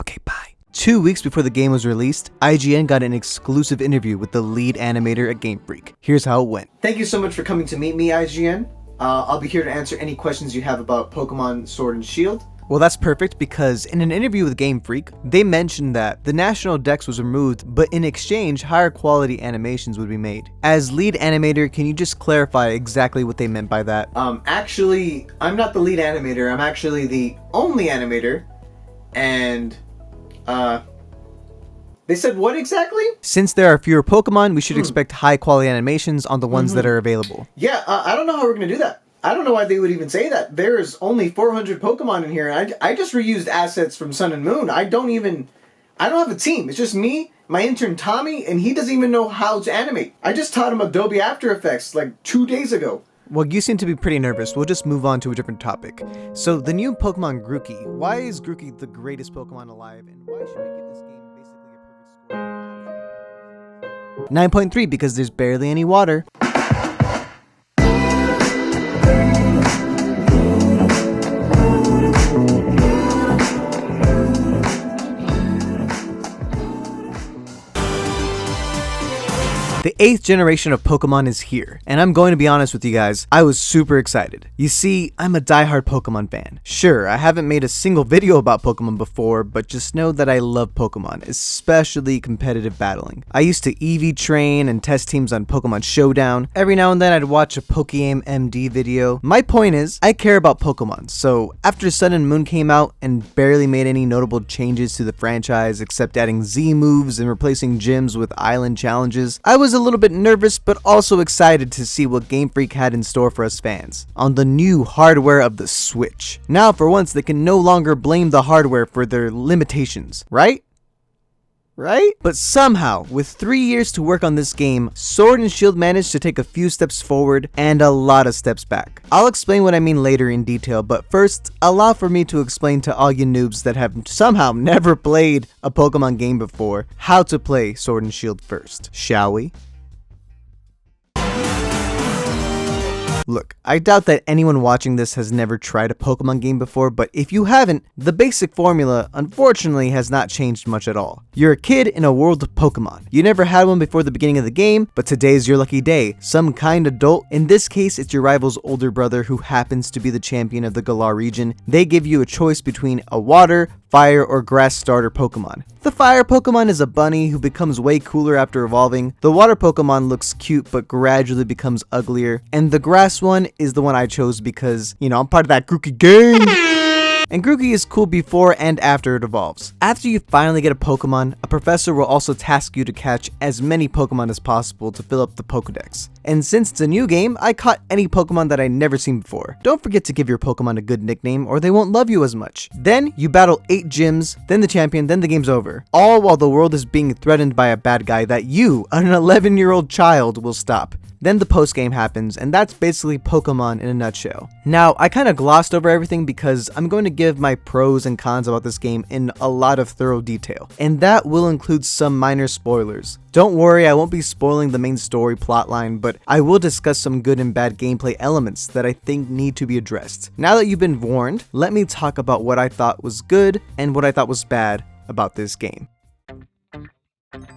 Okay, bye. 2 weeks before the game was released, IGN got an exclusive interview with the lead animator at Game Freak. Here's how it went. Thank you so much for coming to meet me, IGN. I'll be here to answer any questions you have about Pokemon Sword and Shield. Well, that's perfect because in an interview with Game Freak, they mentioned that the national dex was removed, but in exchange, higher quality animations would be made. As lead animator, can you just clarify exactly what they meant by that? Actually, I'm not the lead animator. I'm actually the only animator. And, they said what exactly? Since there are fewer Pokemon, we should expect high quality animations on the ones that are available. Yeah, I don't know how we're gonna do that. I don't know why they would even say that. There's only 400 Pokemon in here. I just reused assets from Sun and Moon. I don't have a team. It's just me, my intern Tommy, and he doesn't even know how to animate. I just taught him Adobe After Effects like 2 days ago. Well, you seem to be pretty nervous. We'll just move on to a different topic. So, the new Pokemon Grookey. Why is Grookey the greatest Pokemon alive, and why should we give this game basically a perfect score? 9.3, because there's barely any water. The 8th generation of Pokemon is here, and I'm going to be honest with you guys, I was super excited. You see, I'm a diehard Pokemon fan. Sure, I haven't made a single video about Pokemon before, but just know that I love Pokemon, especially competitive battling. I used to EV train and test teams on Pokemon Showdown. Every now and then I'd watch a Pokeaim MD video. My point is, I care about Pokemon, so after Sun and Moon came out and barely made any notable changes to the franchise except adding Z moves and replacing gyms with island challenges, I was a little bit nervous but also excited to see what Game Freak had in store for us fans on the new hardware of the Switch. Now for once they can no longer blame the hardware for their limitations, right? But somehow, with 3 years to work on this game, Sword and Shield managed to take a few steps forward and a lot of steps back. I'll explain what I mean later in detail, but first, allow for me to explain to all you noobs that have somehow never played a Pokemon game before, how to play Sword and Shield first, shall we? Look, I doubt that anyone watching this has never tried a Pokemon game before, but if you haven't, the basic formula unfortunately has not changed much at all. You're a kid in a world of Pokemon. You never had one before the beginning of the game, but today's your lucky day. Some kind adult, in this case it's your rival's older brother who happens to be the champion of the Galar region. They give you a choice between a water, fire, or grass starter Pokemon. The fire Pokemon is a bunny who becomes way cooler after evolving. The water Pokemon looks cute but gradually becomes uglier. And the grass one is the one I chose because, you know, I'm part of that Grookey gang. And Grookey is cool before and after it evolves. After you finally get a Pokemon, a professor will also task you to catch as many Pokemon as possible to fill up the Pokedex. And since it's a new game, I caught any Pokemon that I'd never seen before. Don't forget to give your Pokemon a good nickname or they won't love you as much. Then you battle 8 gyms, then the champion, then the game's over. All while the world is being threatened by a bad guy that you, an 11-year-old child, will stop. Then the post-game happens, and that's basically Pokemon in a nutshell. Now, I kind of glossed over everything because I'm going to give my pros and cons about this game in a lot of thorough detail, and that will include some minor spoilers. Don't worry, I won't be spoiling the main story plotline, but I will discuss some good and bad gameplay elements that I think need to be addressed. Now that you've been warned, let me talk about what I thought was good and what I thought was bad about this game.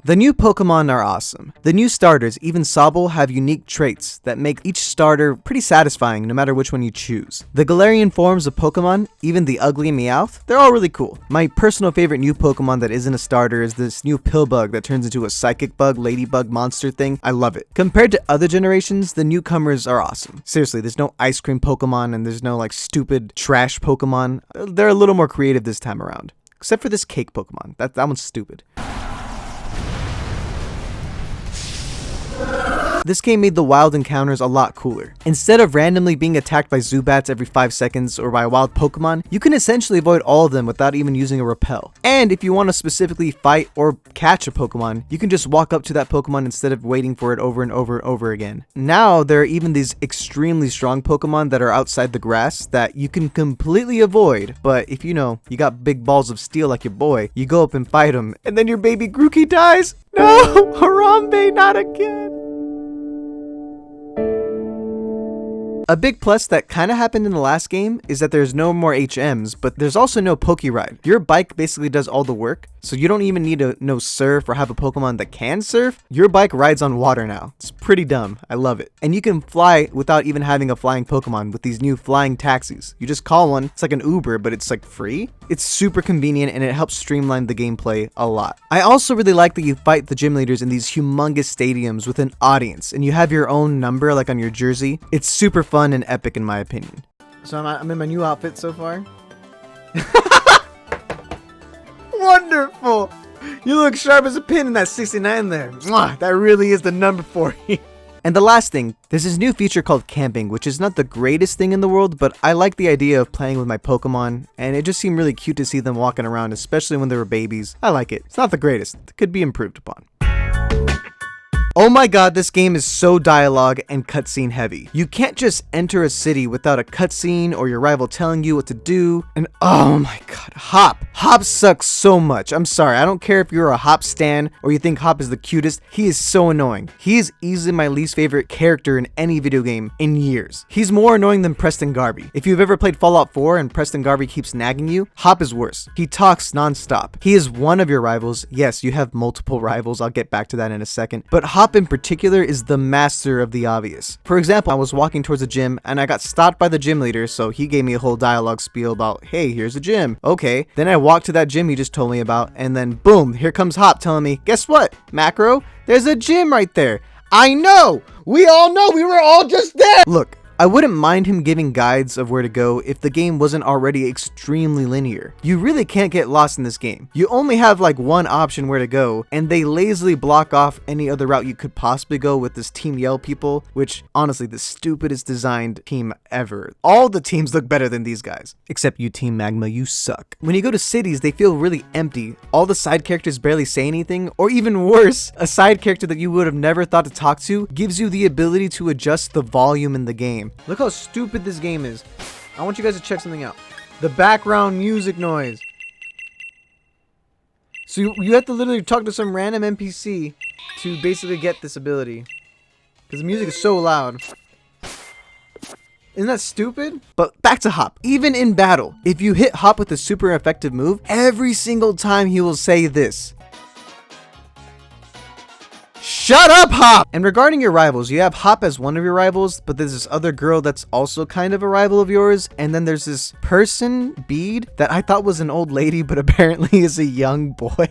The new Pokemon are awesome. The new starters, even Sobble, have unique traits that make each starter pretty satisfying no matter which one you choose. The Galarian forms of Pokemon, even the ugly Meowth, they're all really cool. My personal favorite new Pokemon that isn't a starter is this new Pillbug that turns into a psychic bug, ladybug monster thing. I love it. Compared to other generations, the newcomers are awesome. Seriously, there's no ice cream Pokemon and there's no like stupid trash Pokemon. They're a little more creative this time around. Except for this cake Pokemon. That one's stupid. This game made the wild encounters a lot cooler. Instead of randomly being attacked by Zubats every 5 seconds or by a wild Pokemon, you can essentially avoid all of them without even using a repel. And if you want to specifically fight or catch a Pokemon, you can just walk up to that Pokemon instead of waiting for it over and over and over again. Now, there are even these extremely strong Pokemon that are outside the grass that you can completely avoid, but if you know, you got big balls of steel like your boy, you go up and fight him, and then your baby Grookey dies! No! Harambe, not again! A big plus that kind of happened in the last game is that there's no more HMs, but there's also no Poke Ride. Your bike basically does all the work, so you don't even need to know surf or have a Pokemon that can surf. Your bike rides on water now. It's pretty dumb. I love it. And you can fly without even having a flying Pokemon with these new flying taxis. You just call one. It's like an Uber, but it's like free. It's super convenient and it helps streamline the gameplay a lot. I also really like that you fight the gym leaders in these humongous stadiums with an audience and you have your own number like on your jersey. It's super fun and epic in my opinion. So I'm in my new outfit so far. Wonderful! You look sharp as a pin in that 69 there. Mwah, that really is the number for you. And the last thing, there's this new feature called camping, which is not the greatest thing in the world, but I like the idea of playing with my Pokemon, and it just seemed really cute to see them walking around, especially when they were babies. I like it. It's not the greatest. It could be improved upon. Oh my god, this game is so dialogue and cutscene heavy. You can't just enter a city without a cutscene or your rival telling you what to do. And oh my god, Hop. Hop sucks so much. I'm sorry, I don't care if you're a Hop stan or you think Hop is the cutest. He is so annoying. He is easily my least favorite character in any video game in years. He's more annoying than Preston Garvey. If you've ever played Fallout 4 and Preston Garvey keeps nagging you, Hop is worse. He talks non-stop. He is one of your rivals. Yes, you have multiple rivals. I'll get back to that in a second. But Hop in particular is the master of the obvious. For example, I was walking towards a gym and I got stopped by the gym leader, so he gave me a whole dialogue spiel about, hey, here's a gym. Okay. Then I walked to that gym he just told me about, and then boom, here comes Hop telling me, guess what, Macro? There's a gym right there. I know! We all know, we were all just there! Look, I wouldn't mind him giving guides of where to go if the game wasn't already extremely linear. You really can't get lost in this game. You only have like one option where to go, and they lazily block off any other route you could possibly go with this Team Yell people, which honestly, the stupidest designed team ever. All the teams look better than these guys. Except you, Team Magma, you suck. When you go to cities, they feel really empty. All the side characters barely say anything, or even worse, a side character that you would have never thought to talk to gives you the ability to adjust the volume in the game. Look how stupid this game is. I want you guys to check something out. The background music noise. So you have to literally talk to some random NPC to basically get this ability. Because the music is so loud. Isn't that stupid? But back to Hop. Even in battle, if you hit Hop with a super effective move, every single time he will say this. Shut up, Hop! And regarding your rivals, you have Hop as one of your rivals, but there's this other girl that's also kind of a rival of yours, and then there's this person, Bede, that I thought was an old lady, but apparently is a young boy.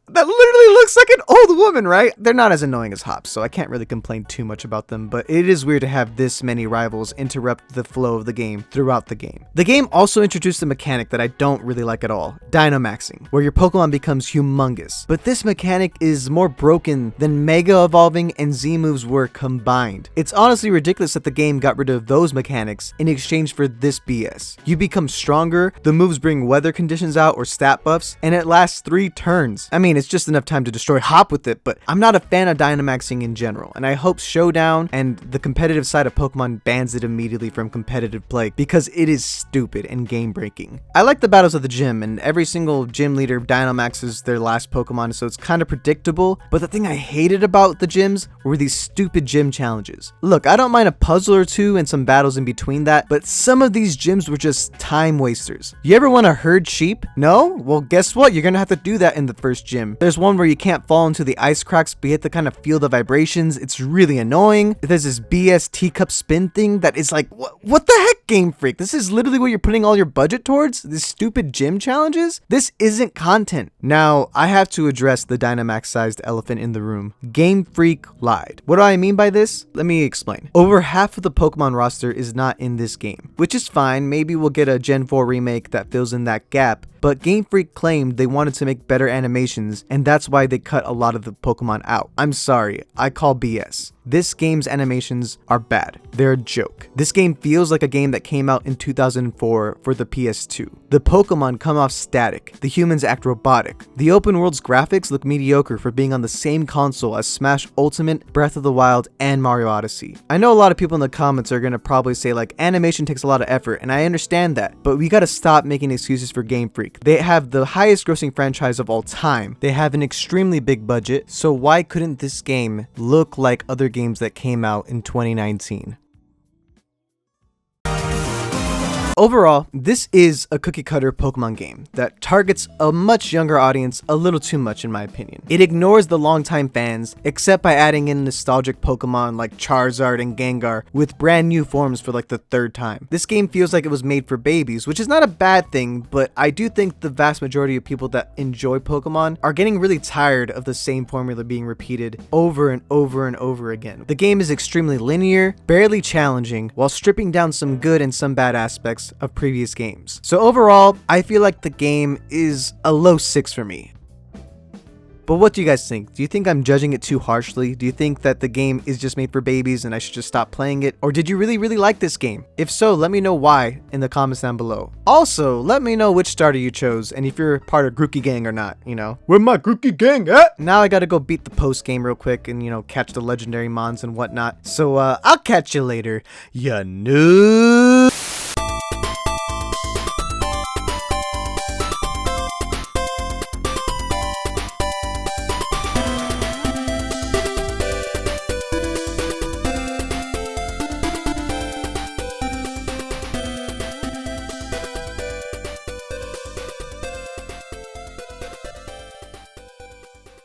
That literally looks like an old woman, right? They're not as annoying as Hop, so I can't really complain too much about them, but it is weird to have this many rivals interrupt the flow of the game throughout the game. The game also introduced a mechanic that I don't really like at all, Dynamaxing, where your Pokemon becomes humongous. But this mechanic is more broken than Mega Evolving and Z moves were combined. It's honestly ridiculous that the game got rid of those mechanics in exchange for this BS. You become stronger, the moves bring weather conditions out or stat buffs, and it lasts 3 turns. I mean, it's just enough time to destroy Hop with it, but I'm not a fan of Dynamaxing in general, and I hope Showdown and the competitive side of Pokemon bans it immediately from competitive play because it is stupid and game-breaking. I like the battles of the gym, and every single gym leader Dynamaxes their last Pokemon, so it's kind of predictable, but the thing I hated about the gyms were these stupid gym challenges. Look, I don't mind a puzzle or two and some battles in between that, but some of these gyms were just time wasters. You ever want to herd sheep? No? Well, guess what? You're gonna have to do that in the first gym. There's one where you can't fall into the ice cracks, but you have to kind of feel the vibrations. It's really annoying. There's this BS teacup spin thing that is like, what the heck, Game Freak? This is literally what you're putting all your budget towards? These stupid gym challenges? This isn't content. Now, I have to address the Dynamax-sized elephant in the room. Game Freak lied. What do I mean by this? Let me explain. Over half of the Pokemon roster is not in this game, which is fine. Maybe we'll get a Gen 4 remake that fills in that gap. But Game Freak claimed they wanted to make better animations, and that's why they cut a lot of the Pokemon out. I'm sorry, I call BS. This game's animations are bad. They're a joke. This game feels like a game that came out in 2004 for the PS2. The Pokemon come off static. The humans act robotic. The open world's graphics look mediocre for being on the same console as Smash Ultimate, Breath of the Wild, and Mario Odyssey. I know a lot of people in the comments are gonna probably say like, animation takes a lot of effort, and I understand that, but we gotta stop making excuses for Game Freak. They have the highest grossing franchise of all time. They have an extremely big budget, so why couldn't this game look like other games that came out in 2019? Overall, this is a cookie cutter Pokemon game that targets a much younger audience a little too much in my opinion. It ignores the longtime fans, except by adding in nostalgic Pokemon like Charizard and Gengar with brand new forms for like the third time. This game feels like it was made for babies, which is not a bad thing, but I do think the vast majority of people that enjoy Pokemon are getting really tired of the same formula being repeated over and over and over again. The game is extremely linear, barely challenging, while stripping down some good and some bad aspects of previous games. So overall, I feel like the game is a low 6 for me. But what do you guys think? Do you think I'm judging it too harshly? Do you think that the game is just made for babies and I should just stop playing it? Or did you really like this game? If so, let me know why in the comments down below. Also, let me know which starter you chose and if you're part of Grookey Gang or not, you know. Where my Grookey Gang at? Now I gotta go beat the post game real quick and, you know, catch the legendary mons and whatnot. So, I'll catch you later, ya noob.